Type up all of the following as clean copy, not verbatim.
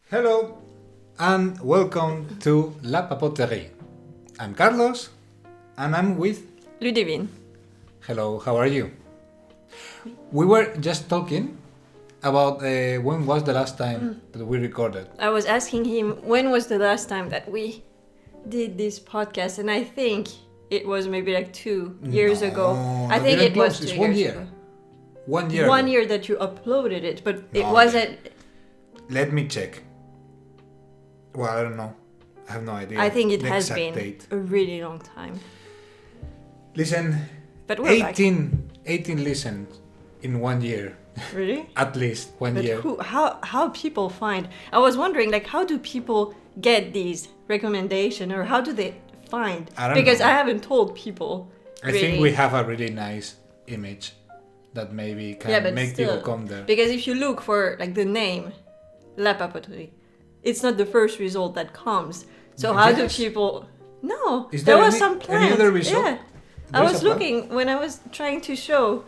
Hello and welcome to La Papoterie. I'm Carlos and I'm with Ludivine. Hello, how are you? We were just talking about when was the last time that we recorded. I was asking him when was the last time that we did this podcast, and I think it was maybe like 2 years ago. I think it was 2 it's years 1 year. ago. 1 year. 1 ago. year that you uploaded it, but it No, wasn't. Let me check. Well, I don't know. I have no idea. I think it the has exact been date. a really long time. Listen, But we're 18 listens in 1 year. back. Really? At least 1 But year. how people find? I was wondering, like, how do people get these recommendations, or how do they find? I don't because know. I haven't told people. I think we have a really nice image that maybe can make people come there. Because if you look for like the name, La Papoterie, it's not the first result that comes. So how do Yes. people? No, Is there there was any- some plan. any other result? Yeah, I There's was a plan? looking when I was trying to show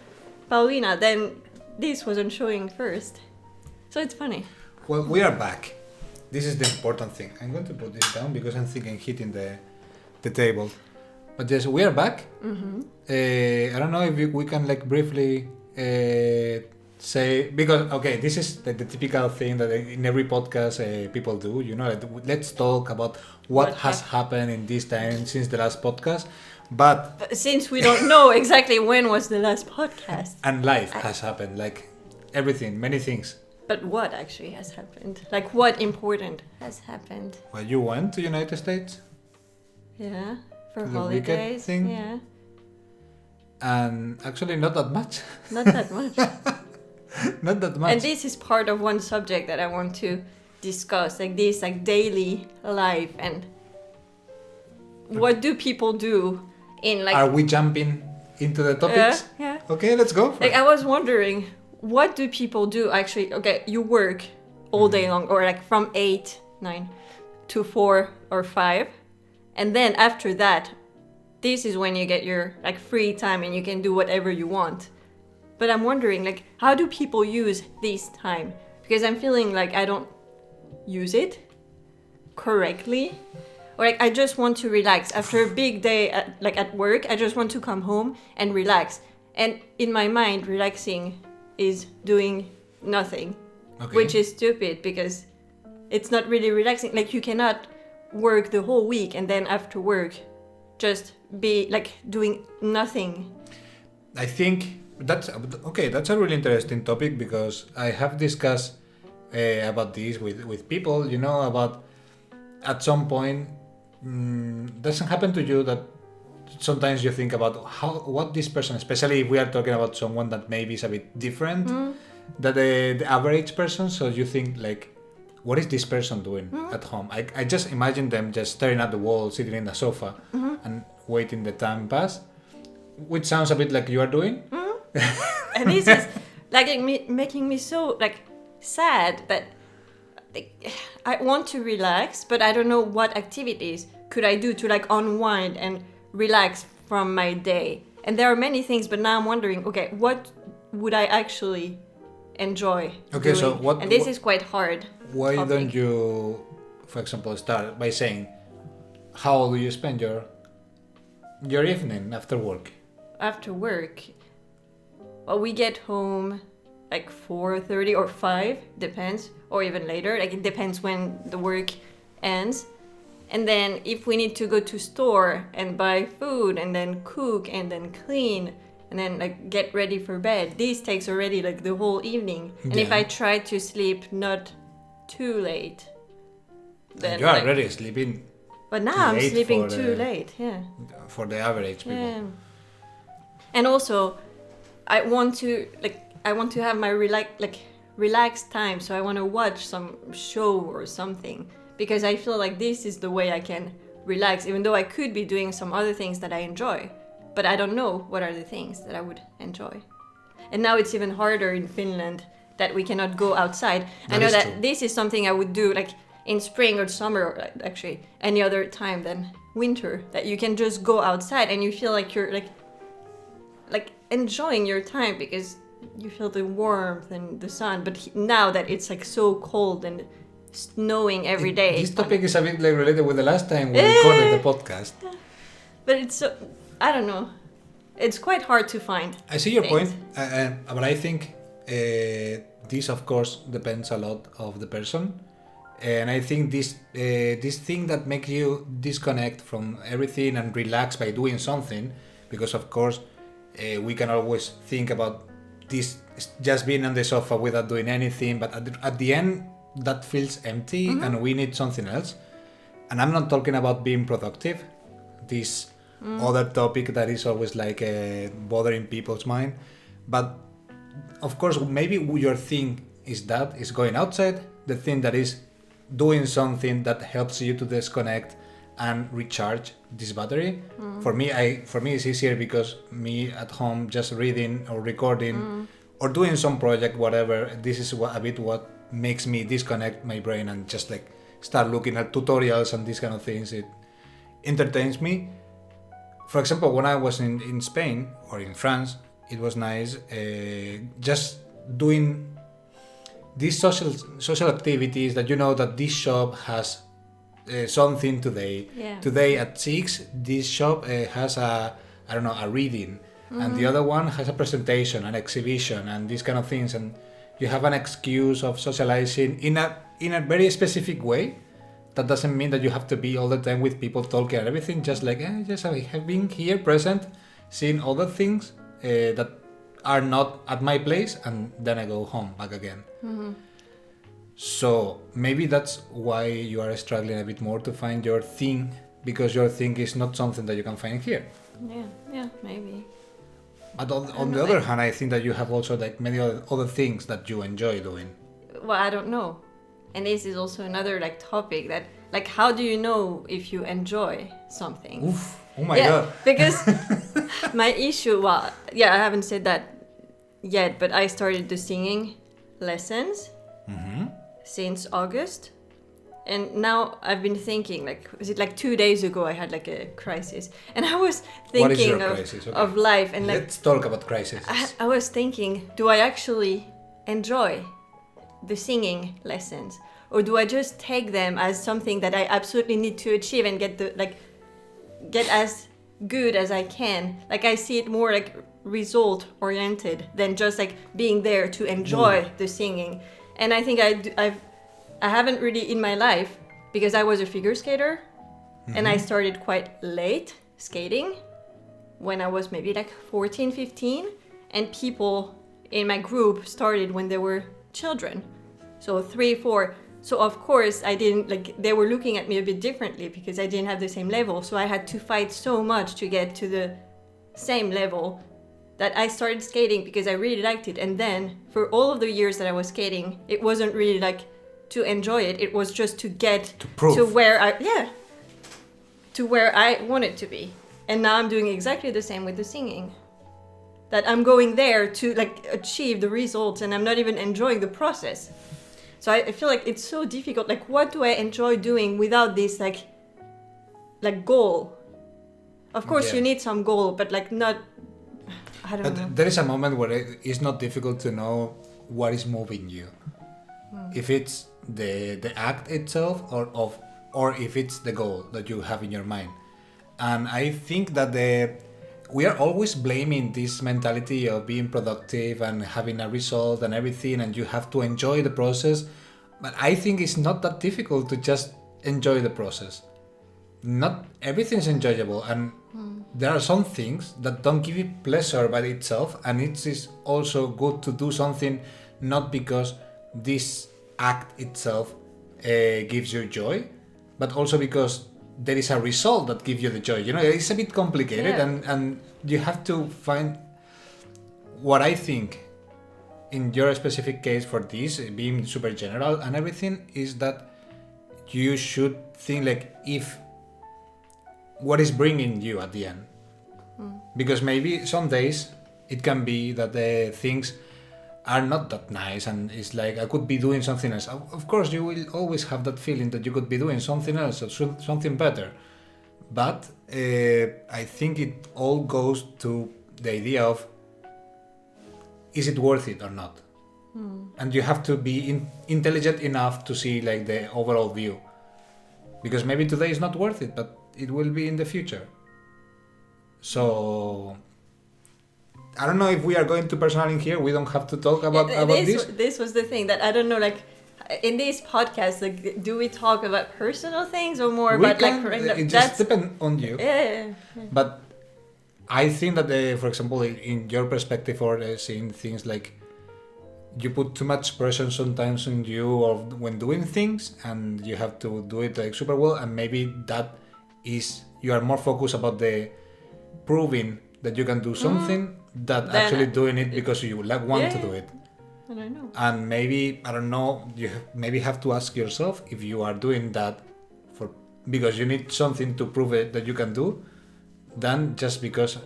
Paulina. Then this wasn't showing first, so it's funny. Well, we are back. This is the important thing. I'm going to put this down because I'm thinking hitting the table. But yes, we are back. Mm-hmm. I don't know if we can like briefly say, because okay, this is the typical thing that in every podcast people do. You know, let's talk about what has happened in this time since the last podcast. But Since we don't know exactly when was the last podcast, and life has happened, like everything, many things. but what actually has happened? Like what important has happened? Well, you went to United States. Yeah, for The weekend holidays. thing? Yeah, And actually, not that much. not that much. Not that much. And this is part of one subject that I want to discuss, like this, like daily life, and what do people do in like. Are we jumping into the topics? Yeah. Okay, let's go. For Like it. I was wondering, what do people do actually? Okay, you work all day long, or like from 8, 9 to 4 or 5, and then after that, this is when you get your like free time and you can do whatever you want. But I'm wondering, like, how do people use this time? Because I'm feeling like I don't use it correctly. Or like I just want to relax. After a big day at work, I just want to come home and relax. And in my mind, relaxing is doing nothing. Okay. Which is stupid because it's not really relaxing. Like you cannot work the whole week and then after work just be like doing nothing. I think that's okay. That's a really interesting topic because I have discussed about this with people. You know, about at some point, doesn't happen to you that sometimes you think about what this person, especially if we are talking about someone that maybe is a bit different than the average person. So you think like, what is this person doing at home? I just imagine them just staring at the wall, sitting in the sofa, and waiting the time pass, which sounds a bit like you are doing. And this is like making me so like sad that like, I want to relax, but I don't know what activities could I do to like unwind and relax from my day. And there are many things, but now I'm wondering, okay, what would I actually enjoy Okay, doing? so what- And this what- is quite hard. Why topic. don't you, for example, start by saying, how do you spend your evening after work? After work, well, we get home like 4:30 or 5, depends, or even later. Like it depends when the work ends. And then if we need to go to store and buy food and then cook and then clean and then like get ready for bed, this takes already like the whole evening. And if Yeah. I try to sleep not too late, then You are like, already sleeping but now I'm late sleeping for too the- late. Yeah. for the average people. Yeah. And also, I want to have my relaxed time. So I want to watch some show or something because I feel like this is the way I can relax. Even though I could be doing some other things that I enjoy, but I don't know what are the things that I would enjoy. And now it's even harder in Finland that we cannot go outside. I That know is that true. this is something I would do like in spring or summer, or actually any other time than winter, that you can just go outside and you feel like you're like enjoying your time because you feel the warmth and the sun. But now that it's like so cold and snowing every day. This topic is a bit like related with the last time we recorded the podcast. But it's so, I don't know. It's quite hard to find. I see your things. point, but I think this, of course, depends a lot of the person. And I think this thing that makes you disconnect from everything and relax by doing something, because of course we can always think about this just being on the sofa without doing anything, but at the end that feels empty and we need something else. And I'm not talking about being productive, this other topic that is always like bothering people's mind, but of course maybe your thing is going outside, the thing that is doing something that helps you to disconnect and recharge this battery. For me it's easier, because me at home just reading or recording or doing some project, whatever, this is a bit what makes me disconnect my brain and just like start looking at tutorials and these kind of things. It entertains me. For example, when I was in Spain or in France, it was nice just doing these social activities that that this shop has something today. Yeah. Today at 6, this shop has a reading, and the other one has a presentation, an exhibition, and these kind of things. And you have an excuse of socializing in a very specific way. That doesn't mean that you have to be all the time with people talking and everything. Just like, just I have been here present, seeing other things that are not at my place, and then I go home back again. So maybe that's why you are struggling a bit more to find your thing, because your thing is not something that you can find here. Yeah, maybe. But on the other hand, I think that you have also like many other things that you enjoy doing. Well, I don't know. And this is also another like topic that, like, how do you know if you enjoy something? Oof. Oh my god. Because my issue, I haven't said that yet, but I started the singing lessons since August. And now I've been thinking, like, was it like 2 days ago I had like a crisis? And I was thinking of life. And like, let's talk about crises. I was thinking, do I actually enjoy the singing lessons, or do I just take them as something that I absolutely need to achieve and get as good as I can? Like, I see it more like result oriented than just like being there to enjoy the singing. And I think I haven't really in my life, because I was a figure skater and I started quite late skating when I was maybe like 14, 15, and people in my group started when they were children, so 3, 4. So of course I didn't, like, they were looking at me a bit differently because I didn't have the same level, so I had to fight so much to get to the same level that I started skating because I really liked it. And then for all of the years that I was skating, it wasn't really like to enjoy it, it was just to get to where I wanted to be. And now I'm doing exactly the same with the singing, that I'm going there to like achieve the results and I'm not even enjoying the process. So I feel like it's so difficult. Like, what do I enjoy doing without this like goal? Of course you need some goal, but like not, I don't know. There is a moment where it's not difficult to know what is moving you. If it's the act itself or if it's the goal that you have in your mind. And I think that we are always blaming this mentality of being productive and having a result and everything, and you have to enjoy the process. But I think it's not that difficult to just enjoy the process. Not everything is enjoyable, and there are some things that don't give you pleasure by itself, and it is also good to do something not because this act itself gives you joy, but also because there is a result that gives you the joy. It's a bit complicated, and you have to find what I think in your specific case for this, being super general and everything, is that you should think like if what is bringing you at the end. Because maybe some days it can be that the things are not that nice and it's like I could be doing something else. Of course you will always have that feeling that you could be doing something else or something better, but I think it all goes to the idea of, is it worth it or not? And you have to be intelligent enough to see like the overall view, because maybe today is not worth it, but it will be in the future. So I don't know if we are going too personal in here. We don't have to talk about this. This was the thing that I don't know, like in these podcasts, like do we talk about personal things or more about like it just depends on you. Yeah. But I think that for example, in your perspective, or seeing things like you put too much pressure sometimes on you or when doing things, and you have to do it like super well, and maybe that is you are more focused about the proving that you can do something than actually doing it because you want to do it. I don't know. And maybe, I don't know, you maybe have to ask yourself if you are doing that because you need something to prove it that you can do, than just because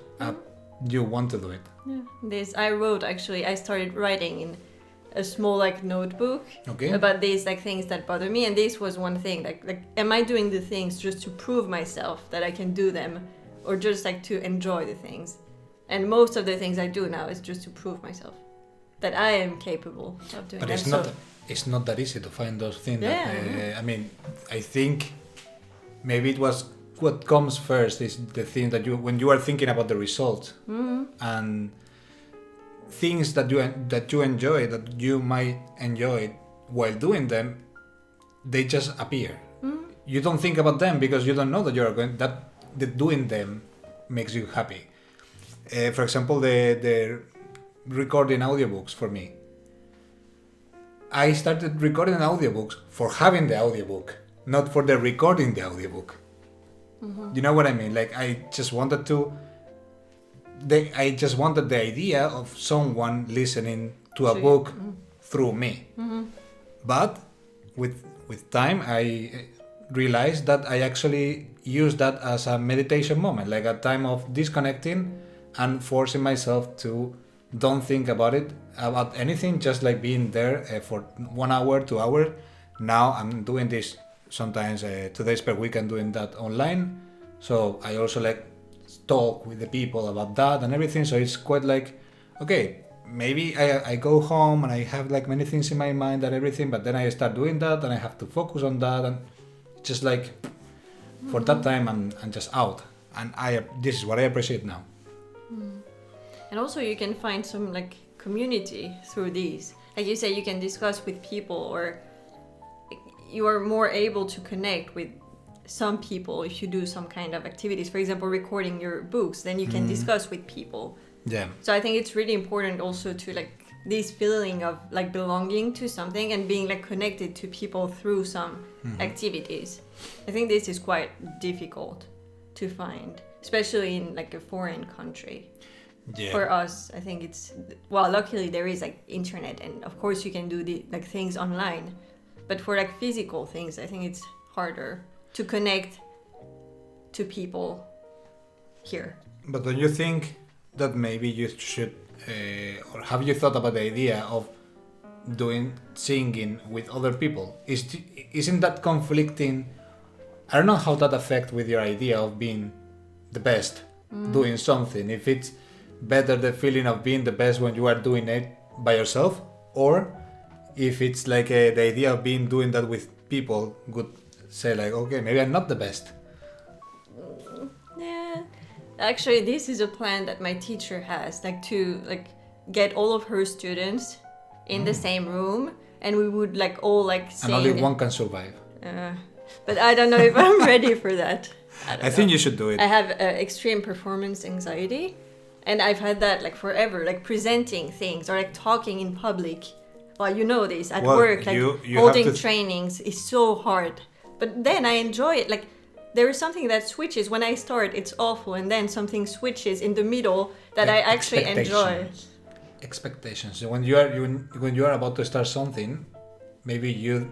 you want to do it. Yeah. I started writing in a small like notebook Okay. about these like things that bother me, and this was one thing like am I doing the things just to prove myself that I can do them, or just like to enjoy the things? And most of the things I do now is just to prove myself that I am capable of doing. But them. it's not that easy to find those things. Yeah. I mean, I think maybe it was what comes first is the thing that when you are thinking about the result and things that you enjoy, that you might enjoy while doing them, they just appear. You don't think about them because you don't know that doing them makes you happy. For example, the recording audiobooks for me. I started recording audiobooks for having the audiobook, not for the recording the audiobook. You know what I mean? Like I just wanted the idea of someone listening to a book through me. But with time, I realized that I actually use that as a meditation moment, like a time of disconnecting and forcing myself to don't think about anything, just like being there for 1 hour, 2 hours. Now I'm doing this sometimes 2 days per week. I'm doing that online, so I also like talk with the people about that and everything. So it's quite like, okay, maybe I go home and I have like many things in my mind and everything, but then I start doing that and I have to focus on that, and just like for that time I'm just out, and this is what I appreciate now. And also you can find some like community through these. Like you say, you can discuss with people, or you are more able to connect with some people if you do some kind of activities. For example, recording your books, then you can discuss with people. Yeah. So I think it's really important also to like this feeling of like belonging to something and being like connected to people through some activities. I think this is quite difficult to find, especially in like a foreign country. Yeah. For us, I think luckily there is like internet, and of course you can do the like things online, but for like physical things, I think it's harder to connect to people here. But don't you think that maybe you should, or have you thought about the idea of singing with other people? Isn't that conflicting? I don't know how that affects with your idea of being the best doing something. If it's better the feeling of being the best when you are doing it by yourself, or if it's like the idea of doing that with people would say like, okay, maybe I'm not the best. Yeah, actually this is a plan that my teacher has, like to like get all of her students in the same room, and we would like all like sing. And only one can survive. But I don't know if I'm ready for that. I think you should do it. I have extreme performance anxiety, and I've had that like forever, like presenting things or like talking in public. Well, you know this at work, like you holding trainings is so hard. But then I enjoy it. Like there is something that switches when I start, it's awful, and then something switches in the middle that I actually enjoy. Expectations. So when you are about to start something, maybe you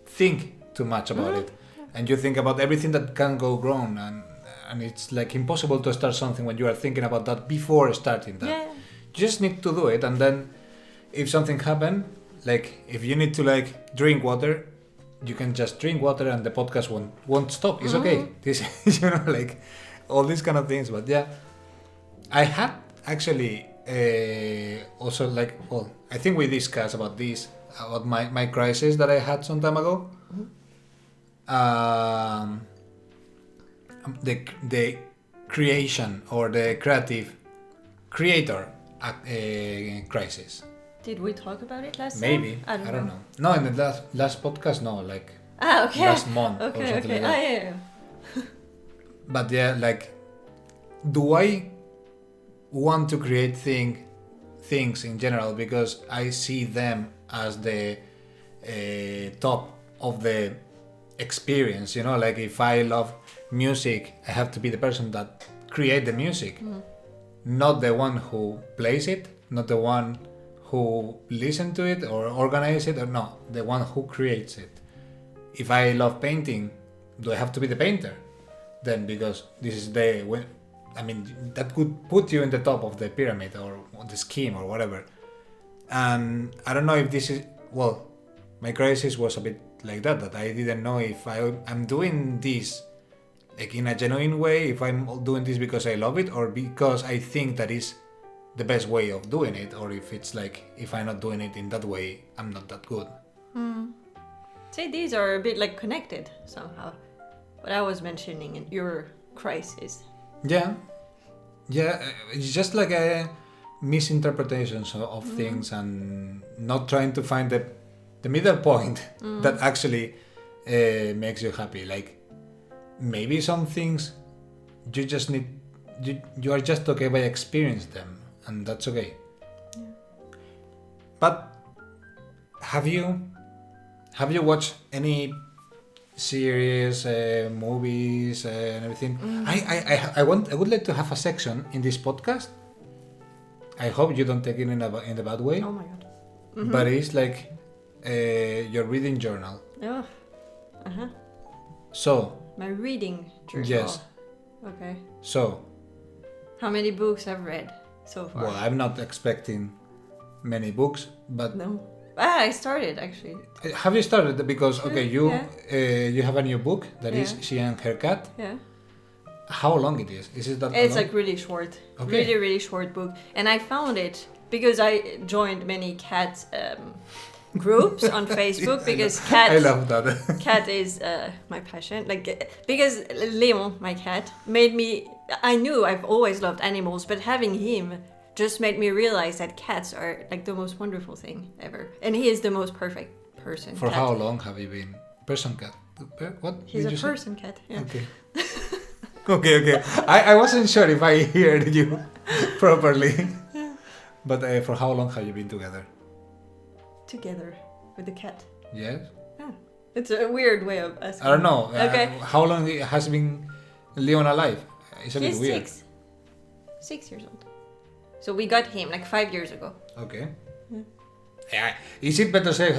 think too much about it, and you think about everything that can go wrong, and it's like impossible to start something when you are thinking about that before starting that. Yeah. You just need to do it, and then if something happens, like if you need to like drink water, you can just drink water and the podcast won't stop. It's okay. This like all these kind of things. But yeah, I had actually also like, well, I think we discussed about this, about my crisis that I had some time ago. The creation or the creator crisis. Did we talk about it last Maybe. time? I don't know. No, in the last podcast, no, like Okay. last month or Okay, something okay. like that. Yeah. But yeah, like, do I want to create things in general because I see them as the top of the experience, you know? Like, if I love music, I have to be the person that create the music, not the one who plays it, not the one who listen to it or organize it, or no, the one who creates it. If I love painting, do I have to be the painter then? Because this is that could put you in the top of the pyramid or the scheme or whatever. And I don't know if this is, well, my crisis was a bit like that I didn't know if I'm doing this like in a genuine way, if I'm doing this because I love it or because I think that is the best way of doing it, or if it's like, if I'm not doing it in that way, I'm not that good. See, these are a bit like connected somehow. What I was mentioning in your crisis. Yeah, it's just like a misinterpretations of things and not trying to find the middle point that actually makes you happy. Like, maybe some things you just need, you are just okay by experience them, and that's okay. Yeah. But have you watched any series, movies, and everything? I would like to have a section in this podcast. I hope you don't take it in the bad way. Oh my god. But it's like your reading journal. Oh. Uh-huh. So. My reading journal. Yes. Okay. So. How many books I've read so far? Well, I'm not expecting many books, but. No. I started actually. Have you started? Because okay, you have a new book that is She and Her Cat. Yeah. How long it is? Is it that? It's long? like really short. Okay. Really short book, and I found it because I joined many cat groups on Facebook because cat. I love that. Cat is my passion. Like because Leon, my cat, made me. I knew I've always loved animals, but having him just made me realize that cats are like the most wonderful thing ever, and he is the most perfect person. For cat. how long have you been person cat? What? He's did a you say? person cat. Yeah. Okay. okay. I wasn't sure if I heard you properly. But for how long have you been together? Together with the cat. Yes. Yeah. It's a weird way of asking. I don't know. Okay. How long has been Leon alive? It's a bit He's weird. 6 years old. So we got him like 5 years ago. Okay. Yeah. Yeah. Is it better to say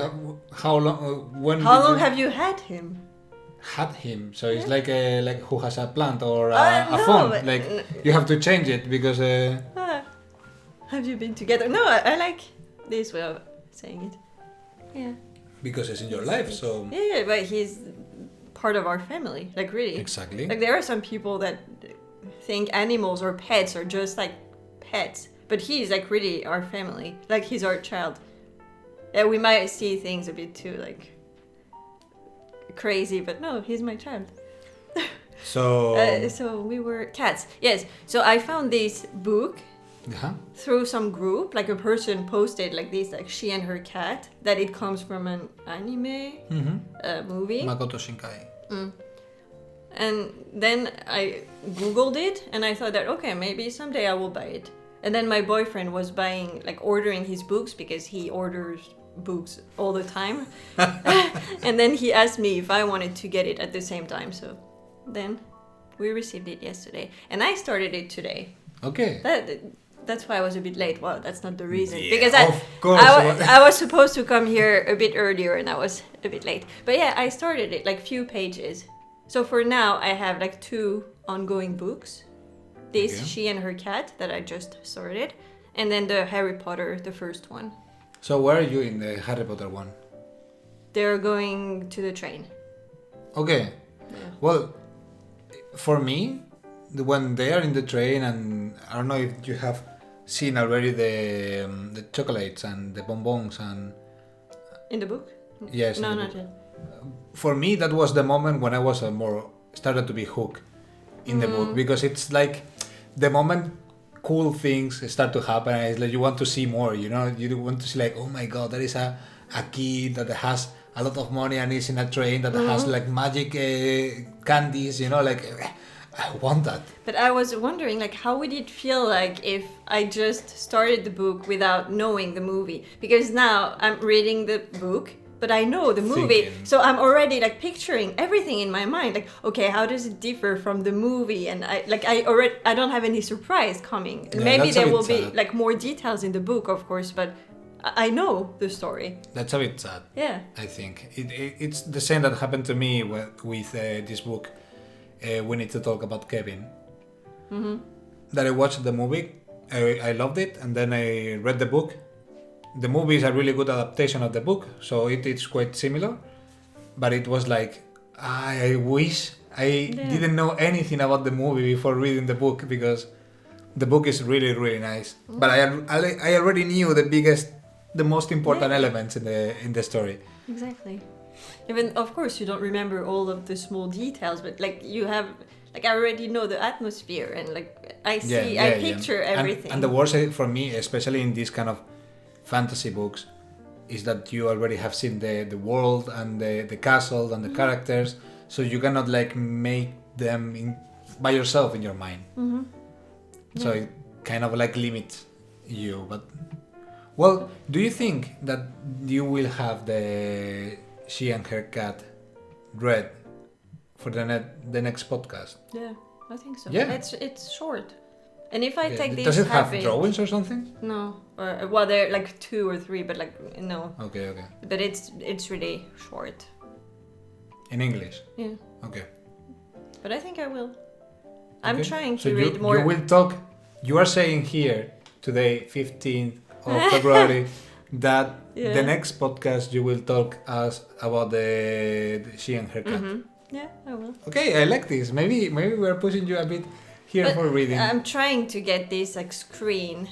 how long? When? How did long you have you had him? had him? So it's like who has a plant or No, a phone. but- Like you have to change it because. Have you been together? No, I like this way of saying it. Yeah. Because it's in your life, so. Yeah, but he's part of our family. Like really. Exactly. Like there are some people that think animals or pets are just like pets, but he's like really our family. Like he's our child. Yeah, we might see things a bit too like crazy, but no, he's my child. So. So we were cats. Yes. So I found this book Uh-huh. through some group. Like a person posted like this, like She and Her Cat, that it comes from an anime movie. Makoto Shinkai. And then I googled it and I thought that okay, maybe someday I will buy it. And then my boyfriend was ordering his books because he orders books all the time. And then he asked me if I wanted to get it at the same time. So then we received it yesterday and I started it today. Okay. That's why I was a bit late. Well, that's not the reason. Yeah, because of course. I was supposed to come here a bit earlier and I was a bit late. But yeah, I started it like few pages. So for now, I have like 2 ongoing books. This, Okay. She and Her Cat, that I just started. And then the Harry Potter, the first one. So where are you in the Harry Potter one? They're going to the train. Okay. Yeah. Well, for me, when they are in the train, and I don't know if you have seen already the chocolates and the bonbons and In the book? yes. No, in the not book. yet. For me, that was the moment when I was more started to be hooked in the book, because it's like the moment cool things start to happen, and it's like you want to see more. You know, you want to see like, oh my god, there is a kid that has a lot of money and is in a train that has like magic candies. You know, like I want that. But I was wondering, like, how would it feel like if I just started the book without knowing the movie? Because now I'm reading the book, but I know the movie, Thinking. so I'm already like picturing everything in my mind. Like, okay, how does it differ from the movie? And I don't have any surprise coming. Yeah, Maybe that's a there bit will be sad. like more details in the book, of course, but I know the story. That's a bit sad. Yeah. I think it's the same that happened to me with this book. We need to talk about Kevin. That I watched the movie, I loved it, and then I read the book. The movie is a really good adaptation of the book, so it is quite similar. But it was like, I wish I didn't know anything about the movie before reading the book, because the book is really, really nice. But I already knew the most important elements in the story. Exactly. Even, of course, you don't remember all of the small details, but like you have, like I already know the atmosphere, and like I picture everything. And the worst for me, especially in these kind of fantasy books, is that you already have seen the world and the castle and the characters, so you cannot like make them by yourself in your mind. So it kind of like limits you. But well, do you think that you will have the She and Her Cat read for the next podcast? Yeah, I think so. Yeah. It's short. And if I take these does it have habits, drawings or something? No, or well, they're like 2 or 3, but like no. Okay. But it's really short. In English? Yeah, Okay. but I think I will. I'm Okay. trying So to read more. You will talk. You are saying here today, 15th of February, that the next podcast you will talk us about the She and Her Cat. Yeah, I will. Okay, I like this. Maybe we are pushing you a bit here But for reading. I'm trying to get this like screen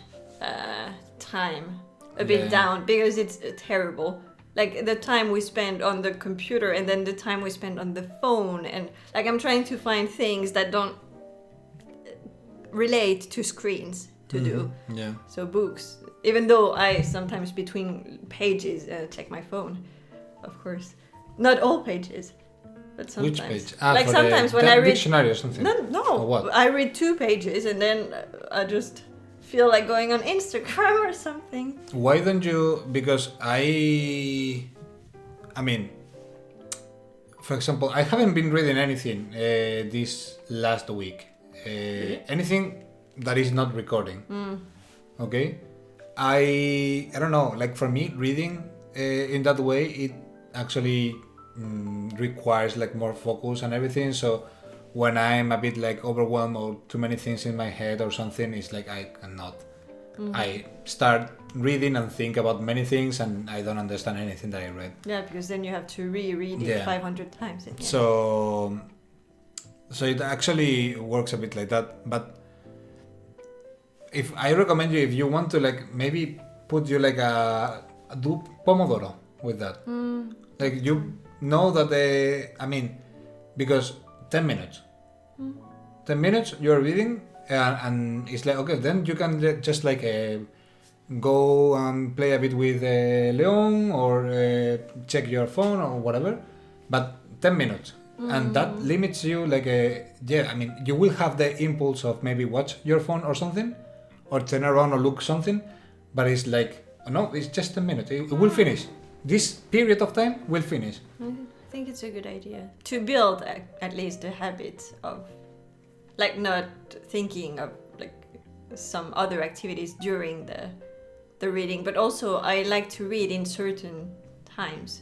time a bit down, because it's terrible. Like the time we spend on the computer and then the time we spend on the phone, and like I'm trying to find things that don't relate to screens to do. Yeah. So books, even though I sometimes between pages check my phone, of course. Not all pages, but sometimes. Which page? Like for sometimes when that I read dictionary or something. No. Or what? I read 2 pages and then I just feel like going on Instagram or something. Why don't you? Because I mean, for example, I haven't been reading anything this last week. Anything that is not recording. Okay, I don't know. Like for me, reading in that way, it actually requires like more focus and everything. So when I'm a bit like overwhelmed or too many things in my head or something, it's like I cannot. I start reading and think about many things, and I don't understand anything that I read. Yeah, because then you have to reread it 500 times. So it actually works a bit like that. But if I recommend you, if you want to like maybe put you like do Pomodoro with that. Like you know that because 10 minutes. 10 minutes you're reading and it's like, okay, then you can just like go and play a bit with Leon or check your phone or whatever, but 10 minutes. And that limits you like you will have the impulse of maybe watch your phone or something or turn around or look something, but it's like, no, it's just 10 minutes, it will finish. This period of time will finish. I think it's a good idea to build at least a habit of like not thinking of like some other activities during the reading, but also I like to read in certain times.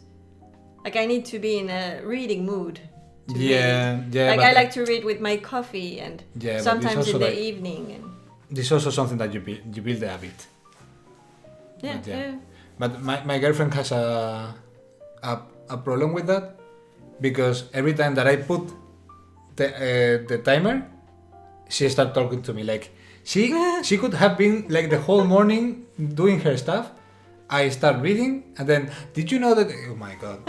Like I need to be in a reading mood to read. Like I like to read with my coffee and sometimes in the evening. And this is also something that you build a habit. Yeah. But my girlfriend has a problem with that, because every time that I put the timer, she starts talking to me like, She could have been like the whole morning doing her stuff. I start reading, and then, did you know that? Oh my god.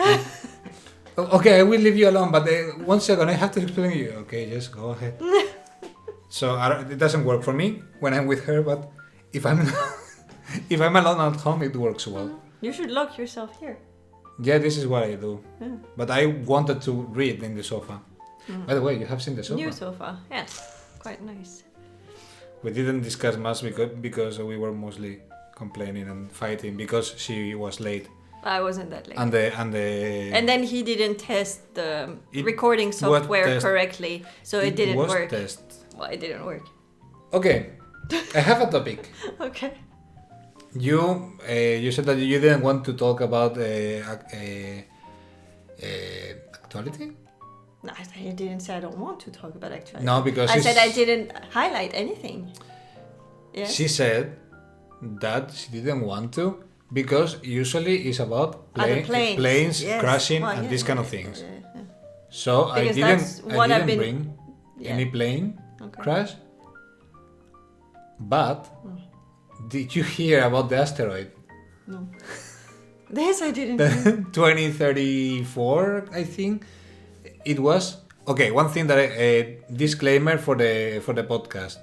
Okay, I will leave you alone, but 1 second, I have to explain to you. Okay, just go ahead. So it doesn't work for me when I'm with her, but if I'm if I'm alone at home, it works well. You should lock yourself here. Yeah, this is what I do. Yeah. But I wanted to read in the sofa. By the way, you have seen the sofa. New sofa, yes, quite nice. We didn't discuss much because we were mostly complaining and fighting because she was late. I wasn't that late. And then he didn't test the recording software correctly, so it didn't work. Well, it didn't work. Okay, I have a topic. Okay. You said that you didn't want to talk about actuality? No, I didn't say I don't want to talk about actuality. No, because I said I didn't highlight anything. Yeah. She said that she didn't want to because usually it's about planes yes. crashing and these kind of things. Yeah. So Because I didn't bring any plane crash. But did you hear about the asteroid? No. This I didn't. 2034, I think it was. Okay, one thing that disclaimer for the podcast: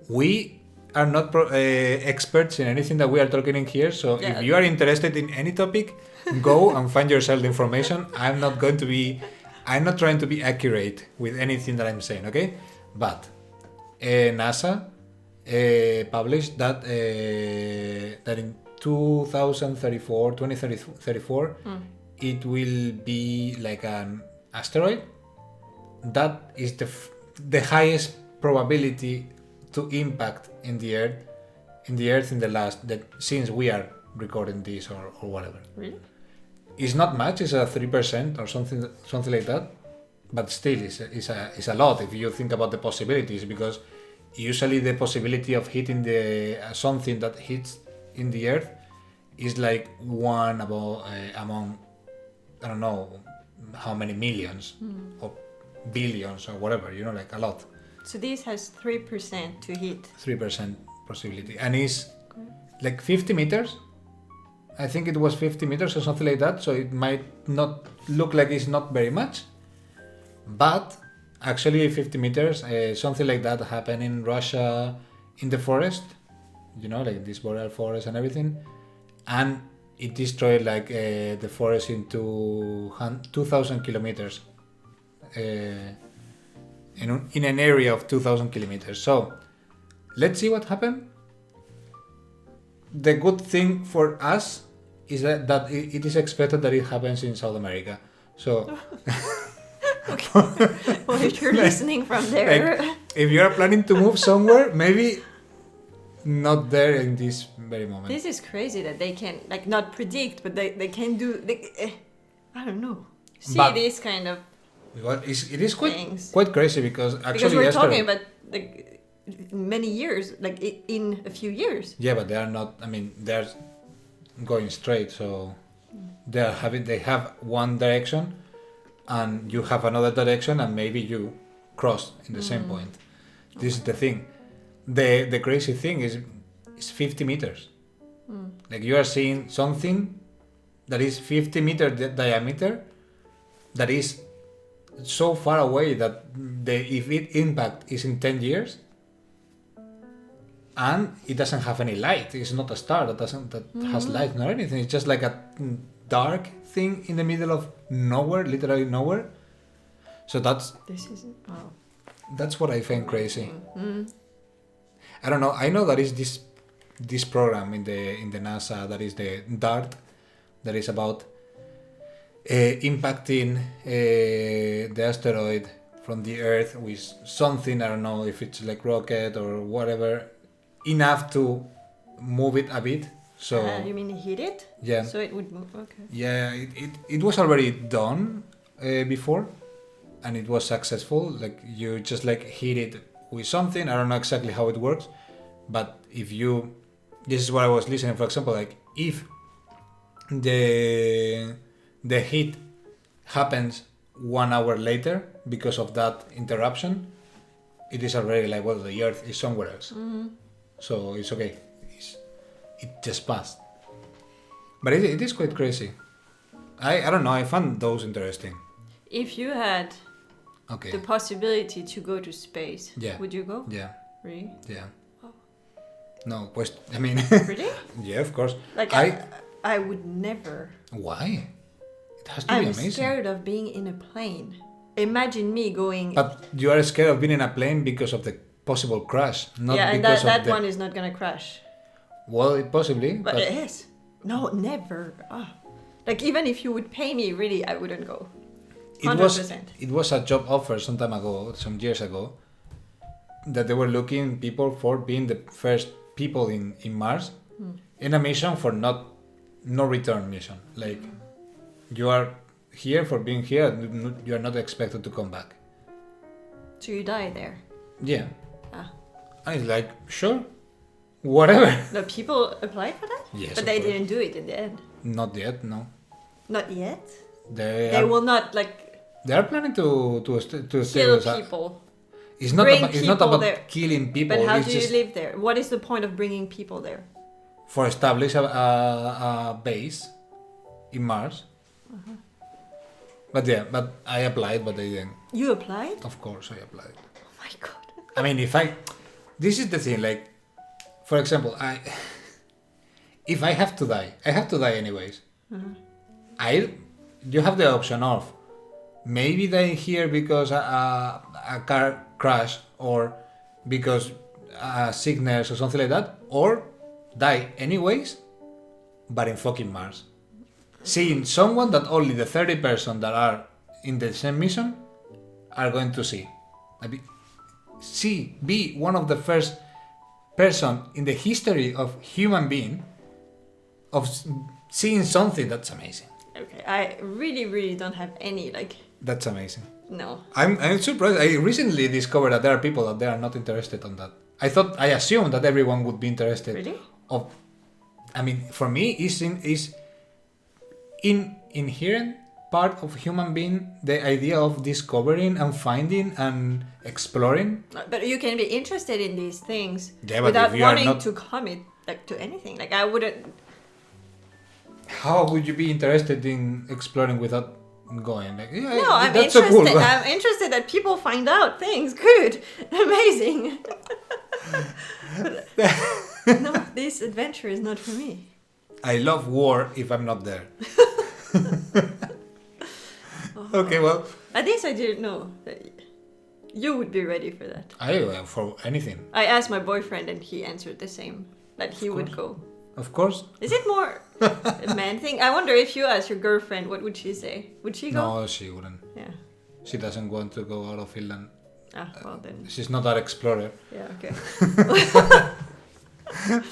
we are not experts in anything that we are talking in here. So if you are interested in any topic, go and find yourself the information. I'm not trying to be accurate with anything that I'm saying. Okay, but NASA published that in 2034, it will be like an asteroid that is the highest probability to impact in the Earth since we are recording this or whatever. Really? It's not much. It's a 3% or something like that, but still, it's a lot if you think about the possibilities, because usually the possibility of hitting something that hits in the Earth is like one among I don't know how many millions or billions or whatever, like a lot. So this has 3% to hit. 3% possibility, and it's like 50 meters. I think it was 50 meters or something like that. So it might not look like it's not very much, but actually 50 meters, something like that happened in Russia in the forest, like this boreal forest and everything, and it destroyed like the forest in 2,000 kilometers in an area of 2,000 kilometers. So let's see what happened. The good thing for us is that it is expected that it happens in South America. So well, if you're listening from there, if you are planning to move somewhere, maybe not there in this very moment. This is crazy that they can not predict, but they can do. I don't know. See this kind of. It is quite crazy because actually we're talking about many years, in a few years. Yeah, but they are not. I mean, they're going straight, so they have one direction, and you have another direction, and maybe you cross in the same point. This is the thing. The crazy thing is 50 meters. Like you are seeing something that is 50 meter diameter, that is so far away that if it impact is in 10 years, and it doesn't have any light. It's not a star that has light nor anything. It's just like a dark thing in the middle of nowhere, literally nowhere. So that's what I find crazy. I don't know. I know that is this program in the NASA that is the DART, that is about impacting the asteroid from the Earth with something. I don't know if it's like rocket or whatever, enough to move it a bit. So you mean hit it? Yeah. So it would move. Okay. Yeah, it was already done before, and it was successful. Like you just hit it with something. I don't know exactly how it works, but this is what I was listening. For example, if the hit happens 1 hour later because of that interruption, it is already like, well, the Earth is somewhere else. So it's okay. It just passed. But it is quite crazy. I don't know, I found those interesting. If you had Okay. the possibility to go to space, Yeah. would you go? Yeah, Really? yeah. Oh. No, I mean... Really? Yeah, of course. Like, I would never. Why? It has to be I'm amazing. scared of being in a plane. Imagine me going... But you are scared of being in a plane because of the possible crash, not yeah, and because that of the... one is not gonna crash. Well, possibly, But it is. No, never. Like, even if you would pay me, really, I wouldn't go. 100%. It was a job offer some years ago, that they were looking people for being the first people in Mars in a mission for no return mission. Like, you are here for being here, you are not expected to come back. So you die there. Yeah. Ah. I was like, sure, whatever. No, people applied for that? Yes, But of they course. didn't do it in the end. Not yet, no. Not yet? They will not, like, They are planning to stay kill with us. people. It's not Bring about, it's not people about there. killing people. But how it's do you just live there? What is the point of bringing people there? for establish a base in Mars. But I applied, but they didn't. You applied? Of course, I applied. Oh my god. I mean, this is the thing. Like, for example, if I have to die, I have to die anyways. You have the option of maybe die here because a car crash or because sickness or something like that, or die anyways, but in fucking Mars. Seeing someone that only the 30 person that are in the same mission are going to see. Be one of the first person in the history of human being of seeing something that's amazing. Okay, I really don't have any, like... That's amazing. No. I'm surprised. I recently discovered that there are people that they are not interested on that. I assumed that everyone would be interested. Really? I mean, for me, is inherent part of human being the idea of discovering and finding and exploring. But you can be interested in these things Yeah, but without if you are wanting not- to commit, like, to anything. Like, I wouldn't... How would you be interested in exploring without going? Like, yeah, No, I'm that's interested. so cool. I'm interested that people find out things. Good. Amazing. No, this adventure is not for me. I love war if I'm not there. Okay, well, At least I didn't know that you would be ready for that. for anything, I asked my boyfriend and he answered the same, that he would go. of course. Is it more a man thing? I wonder if you asked your girlfriend, what would she say? Would she go? No, she wouldn't. Yeah. She doesn't want to go out of Finland. Ah, well then. She's not that explorer. Yeah, okay.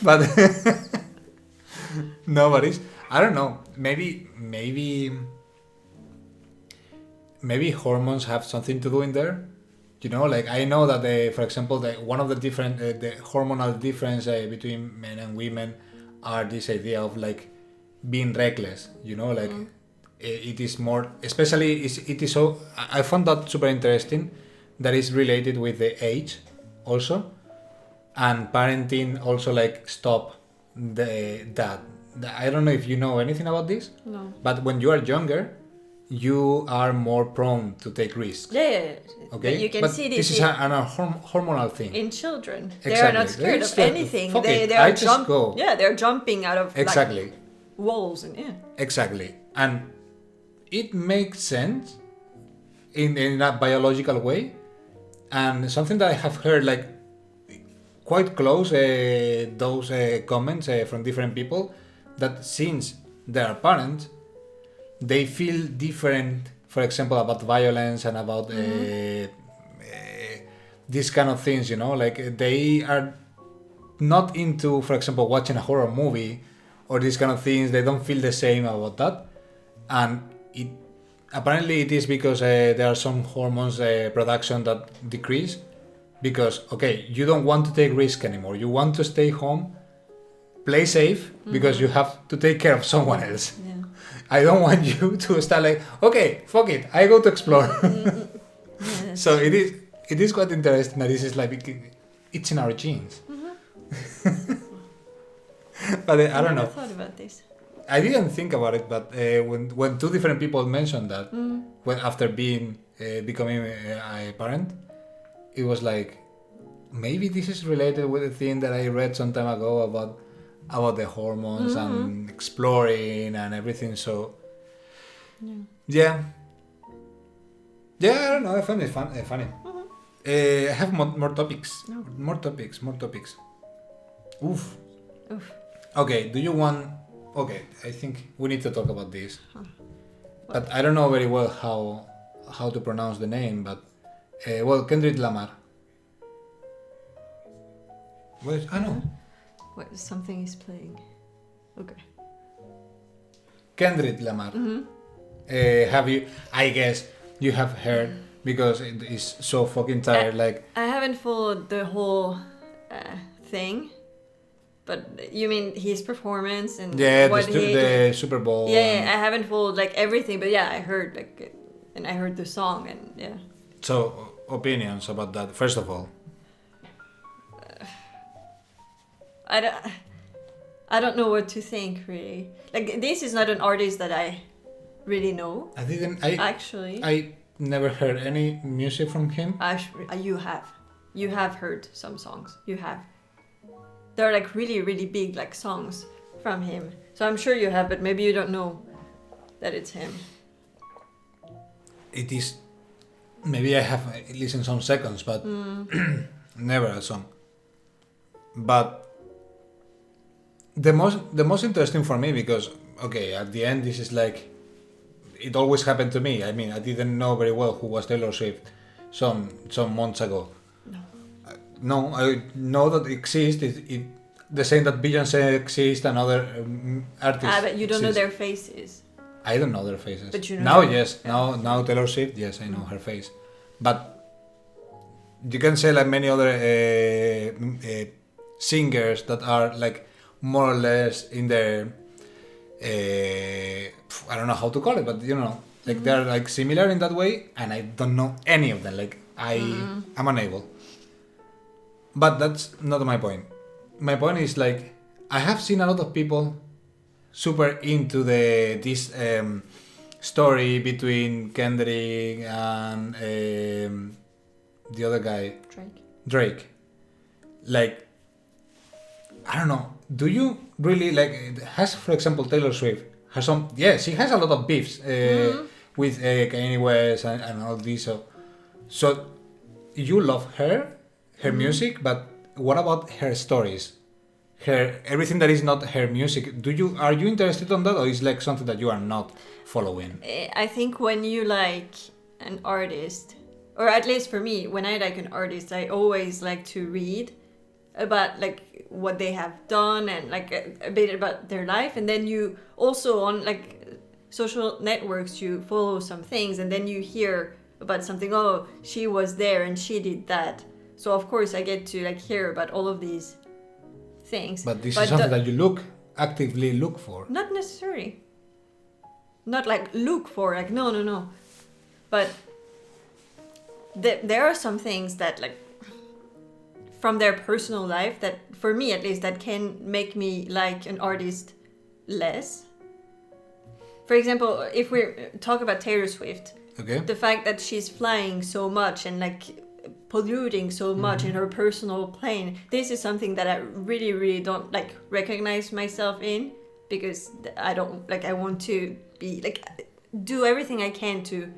But nobody's. I don't know. Maybe hormones have something to do in there. You know, like I know that for example, one of the different the hormonal difference between men and women are this idea of like being reckless. You know, like it is more, especially it is so. I found that super interesting. That is related with the age, also, and parenting also like stop that. I don't know if you know anything about this. No. But when you are younger, you are more prone to take risks. Yeah. Okay. But you can but see this is a hormonal thing. in children. Exactly. They are not scared It's of like, anything. fuck They it, are I just go. Yeah, they're jumping out of Exactly. like, walls and yeah. Exactly. And it makes sense in a biological way. And something that I have heard like quite close those comments from different people, that since they are parents, they feel different, for example, about violence and about these kind of things, you know, like they are not into, for example, watching a horror movie or these kind of things. They don't feel the same about that. And apparently it is because there are some hormones production that decrease, because, okay, you don't want to take risk anymore. You want to stay home, play safe, because you have to take care of someone else. Yeah. I don't want you to start like, okay, fuck it, I go to explore. Yeah, So it it is quite interesting that this is like it's in our genes. But I don't know. I never thought about this. I didn't think about it, but when two different people mentioned that, when after becoming a parent, it was like maybe this is related with the thing that I read some time ago about the hormones and exploring and everything. So yeah, I don't know. I find it funny. I have more topics. No. More topics. Oof. Okay. Do you want? Okay, I think we need to talk about this. But I don't know very well how to pronounce the name. But Kendrick Lamar. I know. What, something is playing. Okay. Kendrick Lamar. Have you? I guess you have heard because it is so fucking tired. I haven't followed the whole thing, but you mean his performance and the Super Bowl. Yeah, I haven't followed like everything, but yeah, I heard and I heard the song and yeah. So opinions about that. First of all, I don't know what to think really. Like this is not an artist that I really know. I never heard any music from him. Actually, you have heard some songs. You have. They're like really, really big like songs from him. So I'm sure you have, but maybe you don't know that it's him. It is. Maybe I have listened some seconds, but never a song. But the most interesting for me because okay, at the end this is like it always happened to me. I mean, I didn't know very well who was Taylor Swift some months ago. No, I know that it exists. The same that Beyoncé exists and other artists. But you don't know their faces. I don't know their faces. But you know now, yes. Yeah. Now Taylor Swift, yes, I know her face. But you can say like many other singers that are like more or less in their I don't know how to call it, but you know, like they're like similar in that way, and I don't know any of them. Like I'm unable. But that's not my point. My point is like I have seen a lot of people super into this story between Kendrick and the other guy Drake. Like I don't know. Do you really like? Has, for example, Taylor Swift has some? Yeah, she has a lot of beefs with Kanye West and all this. So you love her music, but what about her stories? Everything that is not her music. Are you interested on that, or is like something that you are not following? I think when you like an artist, or at least for me, when I like an artist, I always like to read about like what they have done and like a bit about their life, and then you also on like social networks you follow some things and then you hear about something. Oh, she was there and she did that. So of course I get to like hear about all of these things. But this is something that you actively look for. Not necessarily. Not like look for like no. But there are some things that like from their personal life that, for me at least, that can make me like an artist less. For example, if we talk about Taylor Swift, okay, the fact that she's flying so much and like polluting so much in her personal plane, this is something that I really, really don't like recognize myself in, because I don't like, I want to be like, do everything I can to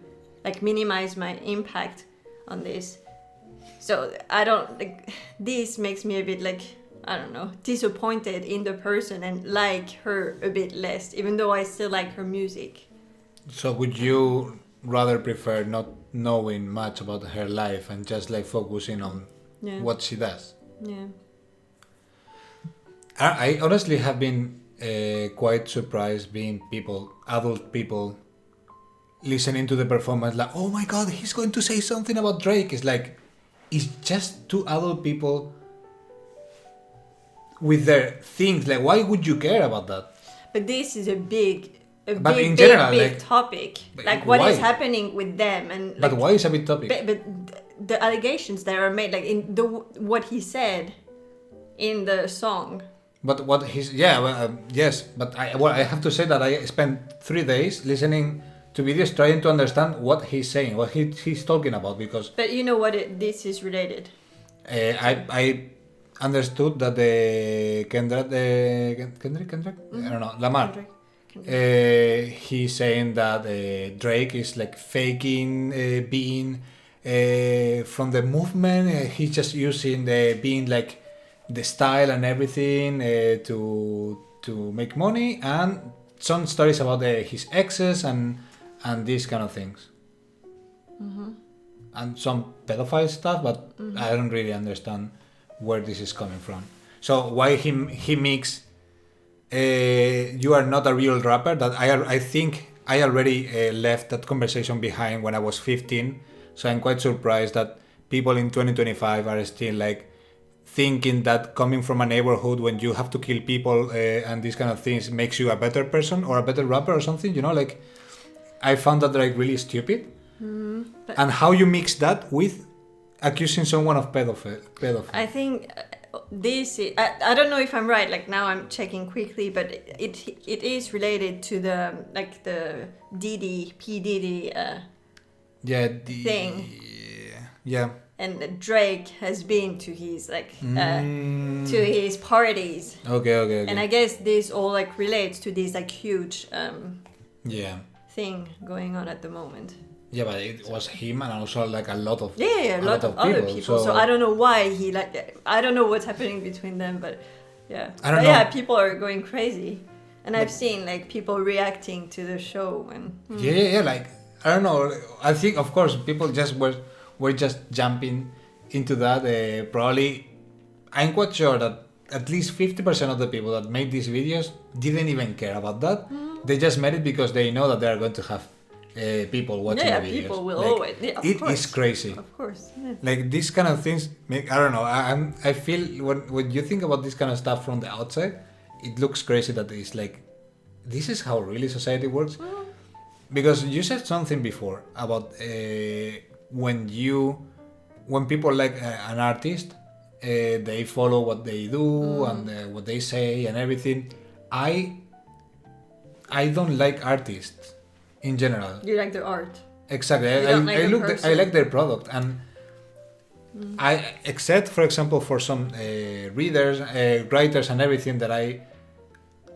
like minimize my impact on this. So I don't like, this makes me a bit like, I don't know, disappointed in the person and like her a bit less, even though I still like her music. So would you rather prefer not knowing much about her life and just like focusing on what she does? Yeah. I honestly have been quite surprised being adult people, listening to the performance like, oh my god, he's going to say something about Drake. It's like, it's just two adult people with their things. Like, why would you care about that? But this is a big in general, big topic. Like what is happening with them, and like, but why is a big topic? But the allegations that are made, like in the what he said in the song. But what he's yes, but I have to say that I spent 3 days listening to videos trying to understand what he's saying, what he's talking about, because But you know what this is related. I understood that the Kendrick Mm-hmm. I don't know, Lamar. Kendrick. He's saying that Drake is like faking being from the movement. He's just using the being like the style and everything to make money, and some stories about his exes and these kind of things, and some pedophile stuff. But I don't really understand where this is coming from. So why he makes you are not a real rapper? That I think I already left that conversation behind when I was 15. So I'm quite surprised that people in 2025 are still like thinking that coming from a neighborhood when you have to kill people and these kind of things makes you a better person or a better rapper or something. You know, like I found that like really stupid. And how you mix that with accusing someone of pedophile. I think this is, I don't know if I'm right, like now I'm checking quickly, but it is related to the like the P Diddy thing. Yeah. And Drake has been to his like to his parties. Okay. And I guess this all like relates to this like huge thing going on at the moment. Yeah, but it was him and also like a lot of a lot of other people. So I don't know why he like I don't know what's happening between them, but yeah. I don't know. Yeah, know. people are going crazy, and I've seen like people reacting to the show and. Yeah. Like I don't know. I think of course people just were just jumping into that. Probably, I'm quite sure that at least 50% of the people that made these videos didn't even care about that. They just made it because they know that they are going to have people watching the videos. People will like, always. Yeah, of it course. is crazy. Of course. Yeah. Like these kind of things make I don't know. I feel when you think about this kind of stuff from the outside, it looks crazy that it's like this is how really society works. Because you said something before about when people like an artist, they follow what they do and what they say and everything. I don't like artists in general. You like the art. Exactly. I like their product, and I except for example for some readers, writers and everything that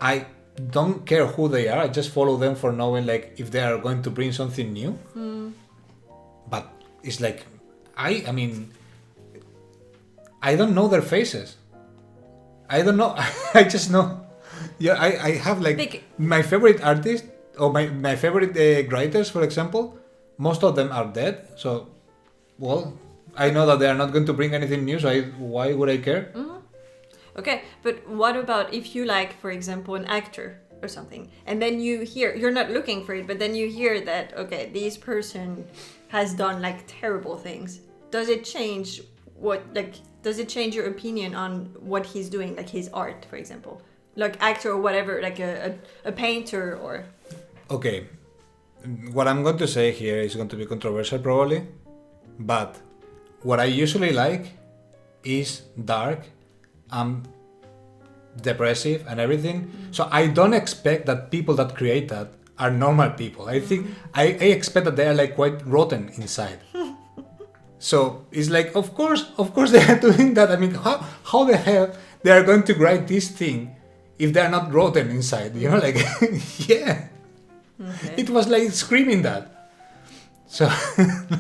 I don't care who they are. I just follow them for knowing like if they are going to bring something new. But it's like I mean I don't know their faces. I don't know. I just know. Yeah, I have like my favorite artist or my favorite writers, for example. Most of them are dead. So, well, I know that they are not going to bring anything new. So why would I care? Okay, but what about if you like, for example, an actor or something, and then you hear you're not looking for it, but then you hear that okay, this person has done like terrible things. Does it change does it change your opinion on what he's doing, like his art, for example? Like actor or whatever, like a painter or... Okay, what I'm going to say here is going to be controversial probably, but what I usually like is dark and depressive and everything. So I don't expect that people that create that are normal people. I think I expect that they are like quite rotten inside. So it's like, of course they are doing that. I mean, how the hell they are going to write this thing if they are not rotten inside? You know, like, yeah. Okay. It was like screaming that. So,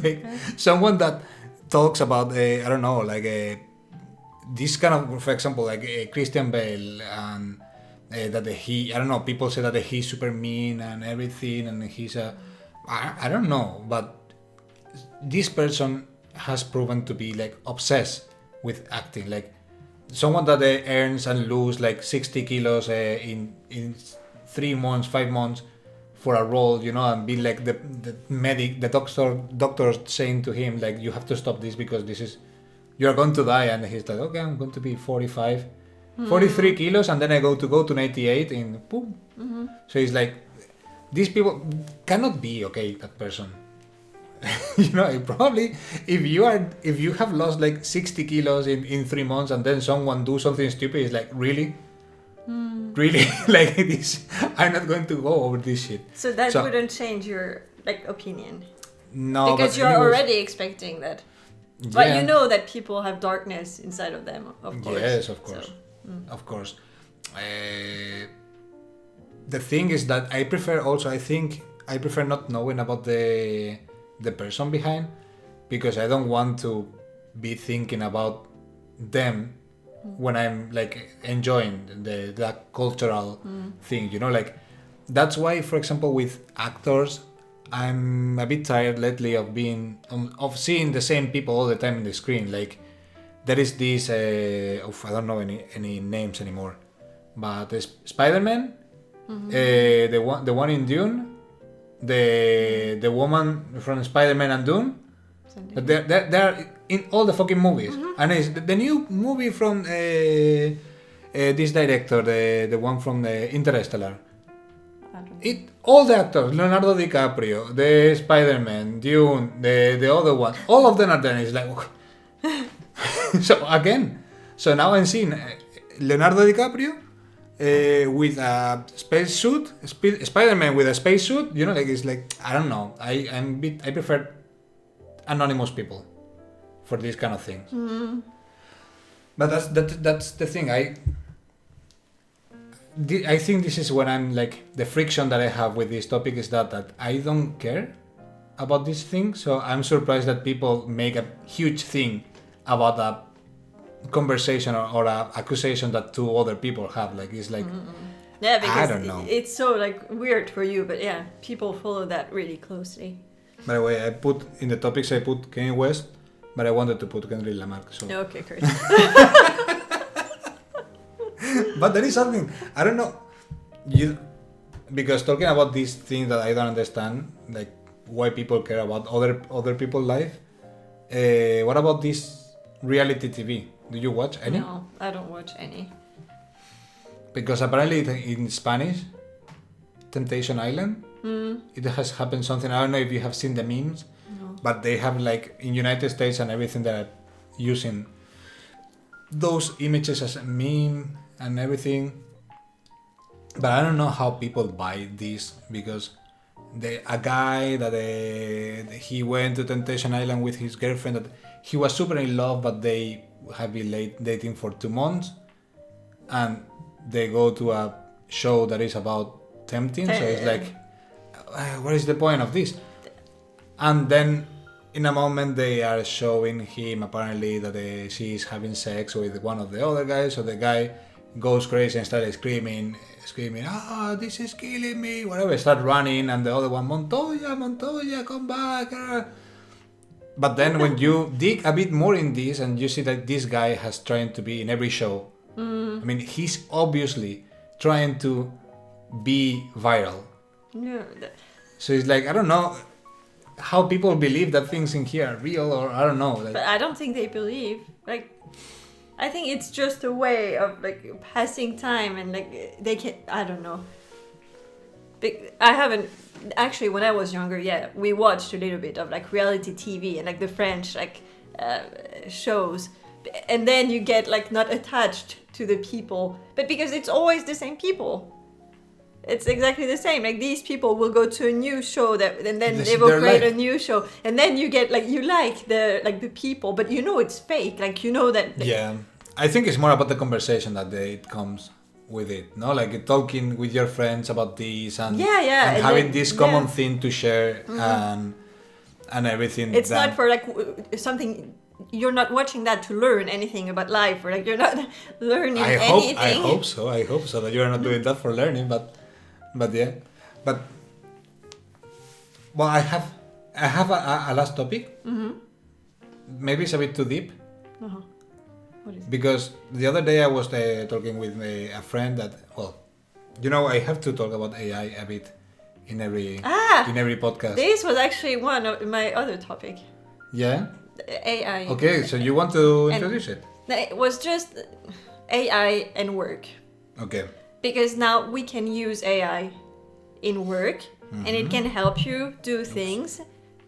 like, someone that talks about, I don't know, like, this kind of, for example, like Christian Bale, and that I don't know, people say that he's super mean and everything, and he's I don't know, but this person has proven to be like obsessed with acting, like someone that earns and lose like 60 kilos in 3 months, 5 months for a role, you know, and be like the doctor saying to him like, you have to stop this because this is, you're going to die, and he's like, okay, I'm going to be 45, 43 kilos, and then I go to 98 in boom. So it's like, these people cannot be okay, that person. Probably if you have lost like 60 kilos in 3 months and then someone do something stupid, it's like, really? Really? Like, this, I'm not going to go over this shit. So that wouldn't change your opinion. No, because but you're anyways, already expecting that. But you know that people have darkness inside of them, of course. Yes, of course. So, Of course. The thing is that I prefer not knowing about the person behind, because I don't want to be thinking about them when I'm like enjoying that cultural thing, like that's why, for example, with actors, I'm a bit tired lately of seeing the same people all the time in the screen. Like, there is this I don't know any names anymore, but Spider-Man, the one in Dune, the woman from Spider-Man and Dune, they're in all the fucking movies. And it's the new movie from this director, the one from Interstellar. All the actors, Leonardo DiCaprio, the Spider-Man, Dune, the other one, all of them are there. It's like, so now I'm seeing Leonardo DiCaprio with a space suit, Spider-Man with a space suit. Like, it's like, I don't know. I prefer anonymous people for these kind of things. But that's the thing. I think this is when I'm like, the friction that I have with this topic is that I don't care about this thing. So I'm surprised that people make a huge thing about a conversation or a accusation that two other people have. Like, it's like, yeah, because I don't know. It's so like weird for you, but yeah, people follow that really closely. By the way, I put in the topics, I put Kanye West, but I wanted to put Kendrick Lamar. So. Okay, great. But there is something, I don't know, because talking about these things that I don't understand, like why people care about other people's life. What about this reality TV? Do you watch any? No, I don't watch any. Because apparently in Spanish, Temptation Island, it has happened something. I don't know if you have seen the memes, but they have, like, in United States and everything, they're using those images as a meme and everything. But I don't know how people buy this, because a guy that he went to Temptation Island with his girlfriend, that he was super in love, but they have been dating for 2 months, and they go to a show that is about tempting. So it's like, what is the point of this? And then in a moment they are showing him apparently that she is having sex with one of the other guys. So the guy goes crazy and starts screaming, this is killing me, whatever, start running, and the other one, Montoya, come back. But then when you dig a bit more in this, and you see that this guy has tried to be in every show. I mean, he's obviously trying to be viral. No. So it's like, I don't know how people believe that things in here are real, or I don't know. Like, but I don't think they believe. Like, I think it's just a way of like passing time, and like they can. I don't know. I haven't actually. When I was younger, yeah, we watched a little bit of like reality TV and like the French like shows, and then you get like not attached to the people, but because it's always the same people. It's exactly the same. Like, these people will go to a new show and then they will create a new show, and then you get like, you like the people, but you know it's fake. Like, you know that. Yeah, I think it's more about the conversation that it comes with it. No, like talking with your friends about this and and having this common thing to share and everything. It's not for like something. You're not watching that to learn anything about life, or like you're not learning anything. I hope so that you're not doing that for learning, but yeah, but well, I have a last topic. Maybe it's a bit too deep. What is it? Because the other day I was talking with a friend that, well, I have to talk about AI a bit in every podcast. This was actually one of my other topic. Yeah. AI. Okay, so you want to introduce it? It was just AI and work. Okay. Because now we can use AI in work, and it can help you do things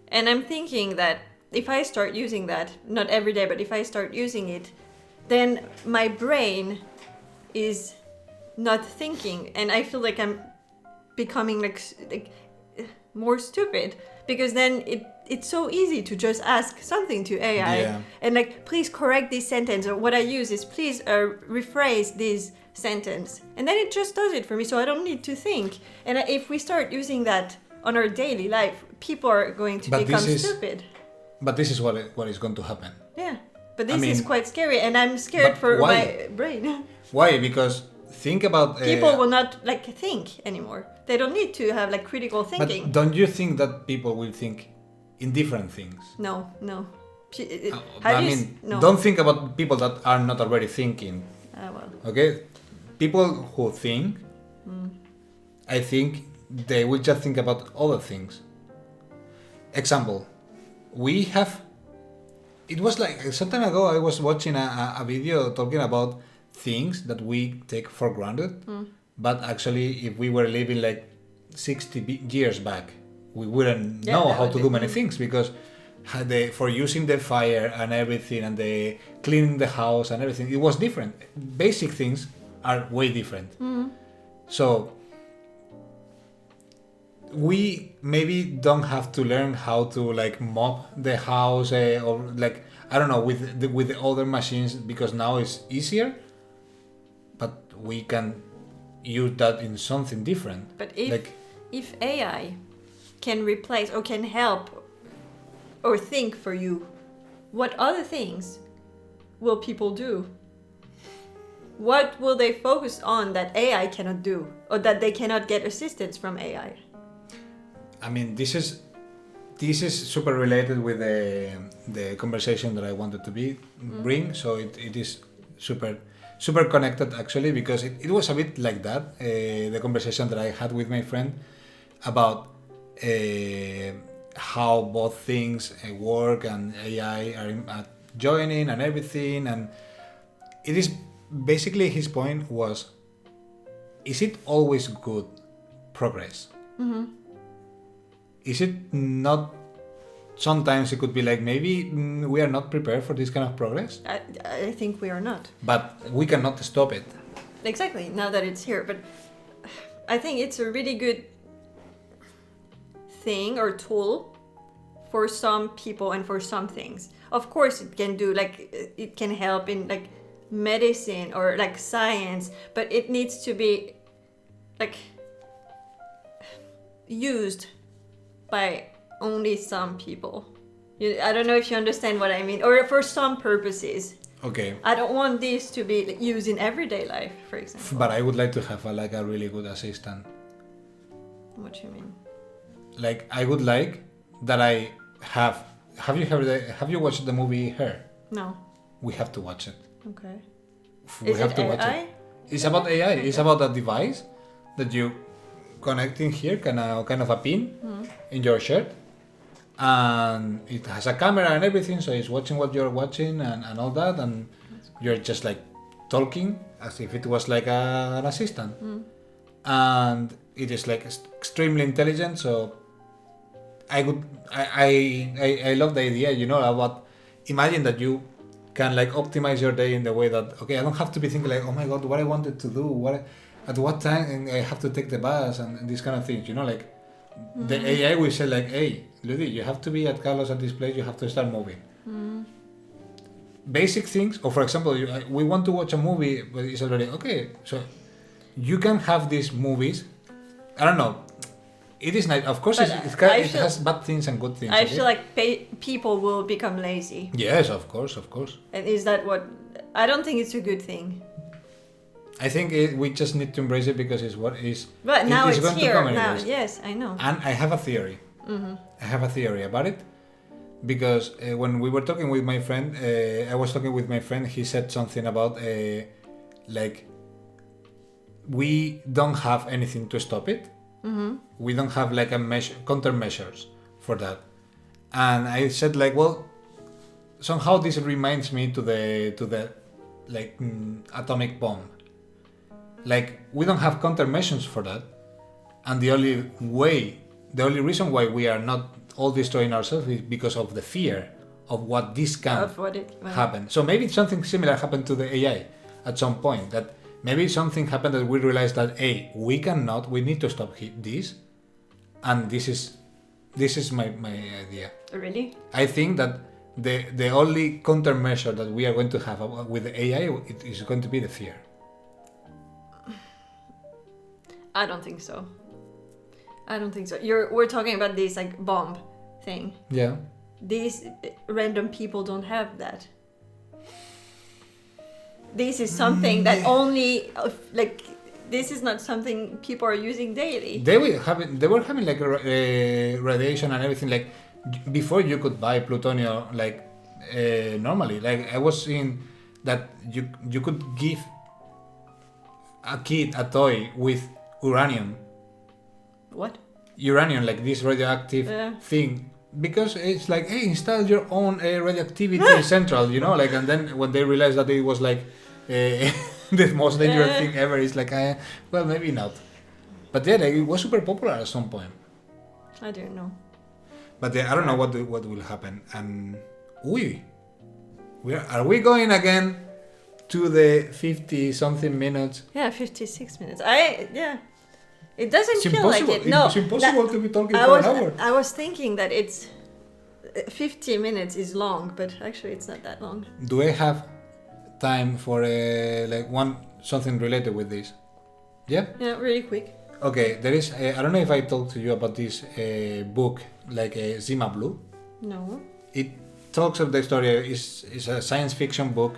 And I'm thinking that if I start using that, not every day, but if I start using it, then my brain is not thinking, and I feel like I'm becoming like more stupid, because then it's so easy to just ask something to AI and like, please correct this sentence, or what I use is please rephrase this sentence, and then it just does it for me, so I don't need to think. And if we start using that on our daily life, people are going to become stupid. But this is what is going to happen. Yeah, but this is quite scary, and I'm scared for my brain. Why? Because think about... people will not like think anymore. They don't need to have like critical thinking. But don't you think that people will think in different things? No. No. No. Don't think about people that are not already thinking. Well. Okay? People who think, I think they will just think about other things. Example, it was like some time ago I was watching a video talking about things that we take for granted, but actually if we were living like 60 years back, we wouldn't know how to do many things, because for using the fire and everything and the cleaning the house and everything, it was different. Basic things are way different. So we maybe don't have to learn how to like mop the house or like, I don't know, with the other machines, because now it's easier, but we can use that in something different. But if AI can replace or can help or think for you, what other things will people do? What will they focus on that AI cannot do, or that they cannot get assistance from AI? I mean, this is super related with the conversation that I wanted to bring. So it is super connected actually, because it was a bit like that, the conversation that I had with my friend about how both things work and AI are joining and everything. And it is basically, his point was, is it always good progress? Is it not? Sometimes it could be like, maybe we are not prepared for this kind of progress. I think we are not. But we cannot stop it. Exactly, now that it's here. But I think it's a really good thing or tool for some people and for some things. Of course, it can do, like, it can help in like medicine or like science, but it needs to be like used by only some people. I don't know if you understand what I mean, or for some purposes. Okay. I don't want these to be used in everyday life, for example. But I would like to have a really good assistant. What do you mean? Like, I would like that I have. Have you watched the movie Her? No. We have to watch it. Okay. We have to watch it. It's about AI. Okay. It's about a device that you connect in here, kind of a pin in your shirt, and it has a camera and everything, so it's watching what you're watching and all that, and you're just like talking as if it was like an assistant. And it is like extremely intelligent. So I love the idea, about, imagine that you can like optimize your day in the way that, okay, I don't have to be thinking like, oh my god, what I wanted to do, at what time I have to take the bus and these kind of things, like the AI will say like, hey, Ludi, you have to be at Carlos at this place, you have to start moving. Basic things, or for example, we want to watch a movie, but it's already, okay, so you can have these movies, I don't know, it is nice, of course, it has bad things and good things. I feel like people will become lazy. Yes, of course. And is that what, I don't think it's a good thing. I think we just need to embrace it, because it's what is. But now it's here. Now, yes, I know. And I have a theory. I have a theory about it, because when we were talking with my friend, I was talking with my friend. He said something about like, we don't have anything to stop it. We don't have like countermeasures for that. And I said like, well, somehow this reminds me to the like atomic bomb. Like, we don't have countermeasures for that, and the only reason why we are not all destroying ourselves is because of the fear of what this can Of what it happen. So maybe something similar happened to the AI at some point. That maybe something happened that we realized that hey, we need to stop this, and this is my idea. Really? I think that the only countermeasure that we are going to have with the AI is going to be the fear. I don't think so. We're talking about this like bomb thing. Yeah. These random people don't have that. This is something that only this is not something people are using daily. They were having like radiation and everything. Like before, you could buy plutonium normally. Like I was seeing that you could give a kid a toy with uranium. What? Uranium, like this radioactive thing. Because it's like, hey, install your own radioactivity central, and then when they realized that it was like the most dangerous thing ever, it's like, well, maybe not. But yeah, it was super popular at some point. I don't know. But I don't know what will happen. And are we going again to the 50-something minutes? Yeah, 56 minutes. It doesn't It's feel like impossible. it. No, It's impossible to be talking for an hour. I was thinking that it's 50 minutes is long, but actually it's not that long. Do I have time for something related with this? Yeah? Yeah, really quick. Okay, there is. I don't know if I talked to you about this book, Zima Blue. No. It talks of the story. It's a science fiction book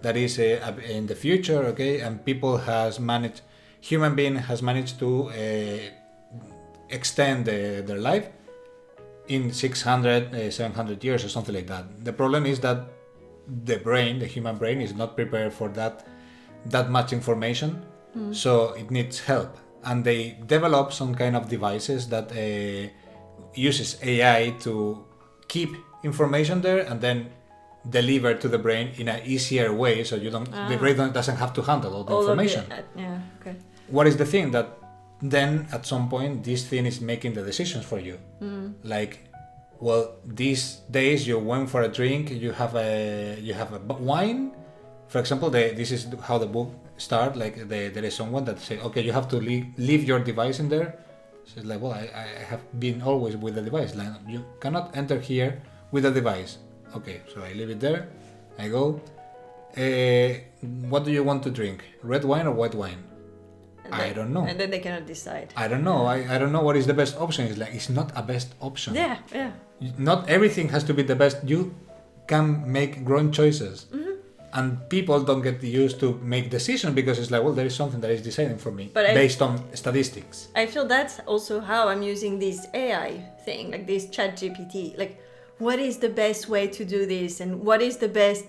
that is in the future. Okay, and human being has managed to extend their life in 600, 700 years or something like that. The problem is that the human brain is not prepared for that much information, so it needs help. And they develop some kind of devices that uses AI to keep information there and then deliver to the brain in an easier way, so the brain doesn't have to handle all the information. Yeah, okay. What is the thing that then at some point this thing is making the decisions for you? These days you went for a drink, you have a wine, for example. This is how the book starts. There is someone that say, okay, you have to leave your device in there. So it's like, well, I have been always with the device. Like, you cannot enter here with the device. Okay, so I leave it there. I go. What do you want to drink? Red wine or white wine? I don't know. And then they cannot decide. I don't know. I don't know what is the best option. It's not a best option. Yeah. Not everything has to be the best. You can make grown choices. Mm-hmm. And people don't get used to make decisions because it's like, well, there is something that is deciding for me based on statistics. I feel that's also how I'm using this AI thing, like this ChatGPT. Like, what is the best way to do this? And what is the best...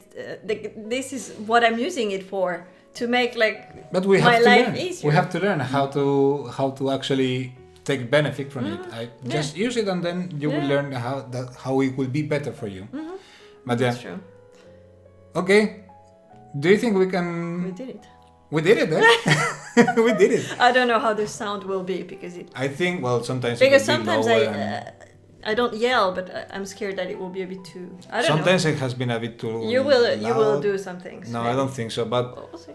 this is what I'm using it for. To make my life easier. We have to learn how to actually take benefit from it. Just use it, and then you will learn how it will be better for you. Mm-hmm. But that's true. Okay, do you think we can? We did it. We did it. Eh? We did it. I don't know how the sound will be because it. I think sometimes I don't yell, but I'm scared that it will be a bit too. I don't know. Sometimes it has been a bit too. You will do some things. No, maybe. I don't think so. But we'll see.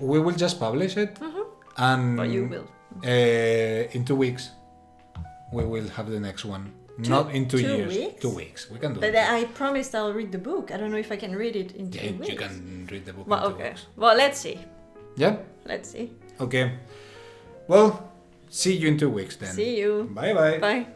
We will just publish it, and but you will. In 2 weeks, we will have the next one. Not in 2 years. Weeks? 2 weeks. We can do it. But I promised I'll read the book. I don't know if I can read it in 2 weeks. You can read the book. Well, in 2 weeks. Well, let's see. Yeah. Let's see. Okay. Well, see you in 2 weeks then. See you. Bye. Bye.